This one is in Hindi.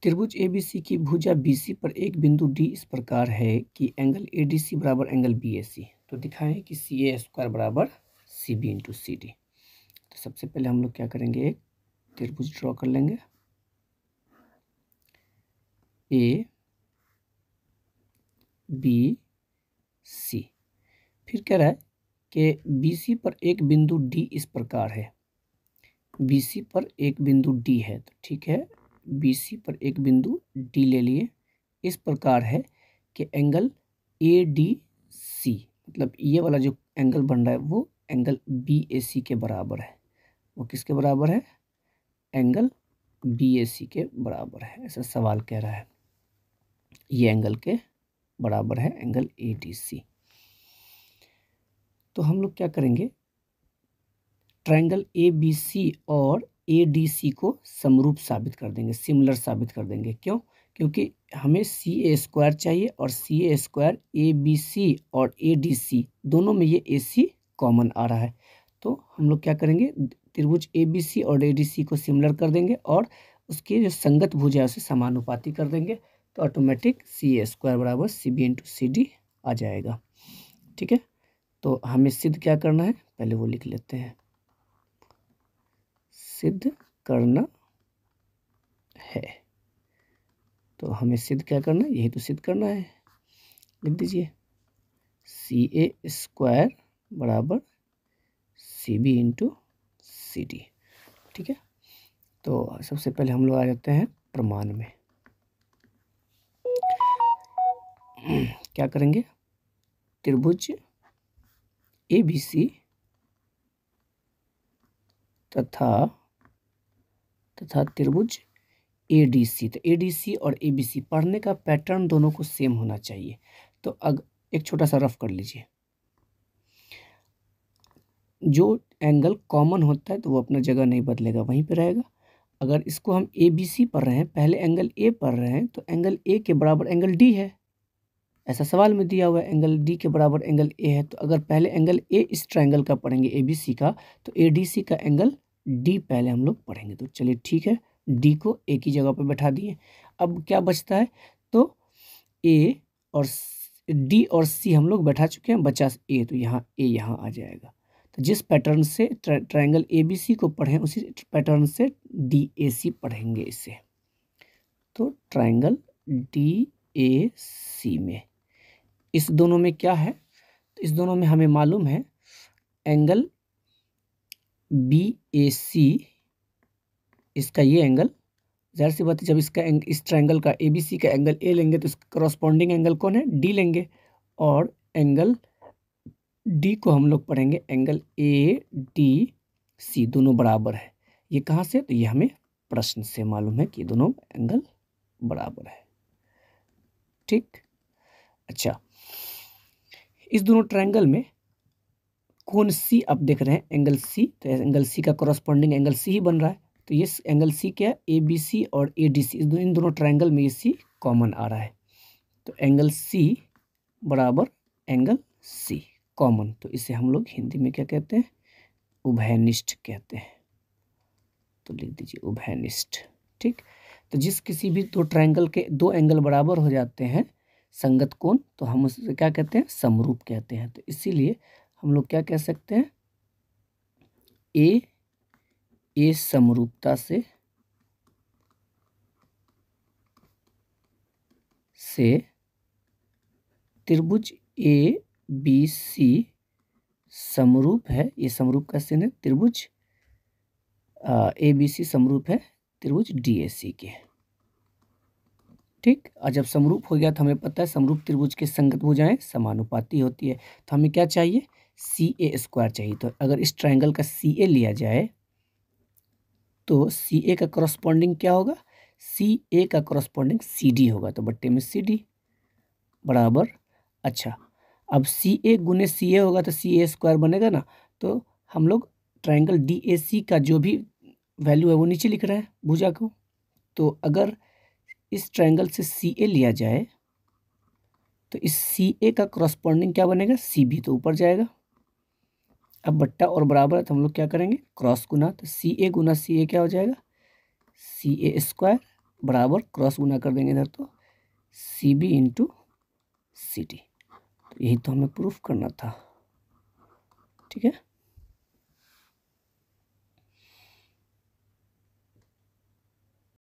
त्रिभुज एबीसी की भुजा बीसी पर एक बिंदु डी इस प्रकार है कि एंगल एडीसी बराबर एंगल बीएसी। तो दिखाएं कि सी ए स्क्वायर बराबर C B into C D. तो सबसे पहले हम लोग क्या करेंगे, एक त्रिभुज ड्रॉ कर लेंगे ए बी सी। फिर कह रहा है कि बीसी पर एक बिंदु डी इस प्रकार है। बीसी पर एक बिंदु डी है, तो ठीक है, बीसी पर एक बिंदु डी ले लिए। इस प्रकार है कि एंगल ए डी सी, मतलब ये वाला जो एंगल बन रहा है वो एंगल बी ए सी के बराबर है। वो किसके बराबर है? एंगल बी ए सी के बराबर है, ऐसा सवाल कह रहा है। ये एंगल के बराबर है एंगल ए डी सी। तो हम लोग क्या करेंगे, ट्रायंगल ए बी सी और ए डी सी को समरूप साबित कर देंगे, सिमिलर साबित कर देंगे। क्यों? क्योंकि हमें सी ए स्क्वायर चाहिए और सी A square A B C और ए डी सी दोनों में ये ए सी कॉमन आ रहा है। तो हम लोग क्या करेंगे, त्रिभुज ए बी सी और ए डी सी को सिमिलर कर देंगे और उसकी जो संगत भुजा है उसे समानुपाती कर देंगे। तो ऑटोमेटिक सी ए स्क्वायर बराबर C B into C D आ जाएगा। ठीक है, तो हमें सिद्ध क्या करना है, पहले वो लिख लेते हैं। सिद्ध करना है, तो हमें सिद्ध क्या करना है, यही तो सिद्ध करना है। लिख दीजिए सी ए स्क्वायर बराबर C B into C D. ठीक है, तो सबसे पहले हम लोग आ जाते हैं प्रमाण में। क्या करेंगे, त्रिभुज ए बी सी तथा त्रिभुज ए डी सी। तो ए डी सी और ए बी सी पढ़ने का पैटर्न दोनों को सेम होना चाहिए। तो एक छोटा सा रफ कर लीजिए। जो एंगल कॉमन होता है तो वो अपना जगह नहीं बदलेगा, वहीं पे रहेगा। अगर इसको हम ए बी सी पढ़ रहे हैं, पहले एंगल ए पढ़ रहे हैं, तो एंगल ए के बराबर एंगल डी है, ऐसा सवाल में दिया हुआ है। एंगल डी के बराबर एंगल ए है, तो अगर पहले एंगल ए इस ट्रायंगल का पढ़ेंगे ए बी सी का, तो ए डी सी का एंगल डी पहले हम लोग पढ़ेंगे। तो चलिए ठीक है, डी को ए की जगह पे बैठा दिए। अब क्या बचता है, तो ए और डी और सी हम लोग बैठा चुके हैं, बचा ए, तो यहाँ ए यहाँ आ जाएगा। तो जिस पैटर्न से ट्रायंगल ए बी सी को पढ़ें उसी पैटर्न से डी ए सी पढ़ेंगे इसे। तो ट्रायंगल डी ए सी में इस दोनों में क्या है, तो इस दोनों में हमें मालूम है एंगल बी ए सी, इसका ये एंगल, जाहिर सी बात है जब इसका इस ट्रायंगल का ए बी सी का एंगल ए लेंगे तो इसका करस्पॉन्डिंग एंगल कौन है, डी लेंगे। और एंगल डी को हम लोग पढ़ेंगे एंगल ए डी सी, दोनों बराबर है। ये कहाँ से, तो ये हमें प्रश्न से मालूम है कि दोनों एंगल बराबर है। ठीक, अच्छा, इस दोनों ट्रायंगल में कोण सी आप देख रहे हैं एंगल सी, तो एंगल सी का करस्पॉन्डिंग एंगल सी ही बन रहा है। तो ये एंगल सी क्या है, ए बी सी और ए डी सी, इन दोनों ट्रायंगल में ये सी कॉमन आ रहा है। तो एंगल सी बराबर एंगल सी कॉमन, तो इसे हम लोग हिंदी में क्या कहते हैं, उभयनिष्ठ कहते हैं। तो लिख दीजिए उभयनिष्ठ। ठीक, तो जिस किसी भी दो ट्रायंगल के दो एंगल बराबर हो जाते हैं संगत कोण, तो हम उसे क्या कहते हैं, समरूप कहते हैं। तो इसीलिए हम लोग क्या कह सकते हैं, ए समरूपता से त्रिभुज ए बी सी समरूप है। ये समरूप का चिन्ह है, त्रिभुज ए बी सी समरूप है त्रिभुज डी ए सी के। ठीक, और जब समरूप हो गया तो हमें पता है समरूप त्रिभुज के संगत भुजाएं समानुपाती होती है। तो हमें क्या चाहिए, सी ए स्क्वायर चाहिए। तो अगर इस ट्रायंगल का सी ए लिया जाए तो सी ए का करस्पॉन्डिंग क्या होगा, सी ए का करस्पॉन्डिंग सी डी होगा, तो बट्टे में सी डी बराबर। अच्छा, अब सी ए गुने सी ए होगा तो सी ए स्क्वायर बनेगा ना। तो हम लोग ट्रायंगल डी ए सी का जो भी वैल्यू है वो नीचे लिख रहे हैं भुजा को। तो अगर इस ट्रायंगल से सी ए लिया जाए तो इस सी ए का करस्पॉन्डिंग क्या बनेगा, सी बी, तो ऊपर जाएगा। अब बट्टा और बराबर है तो हम लोग क्या करेंगे, क्रॉस गुना, तो सी ए गुना सी ए क्या हो जाएगा, सी ए स्क्वायर बराबर क्रॉस गुना कर देंगे इधर, तो C B into C D. तो यही तो हमें प्रूफ करना था, ठीक है।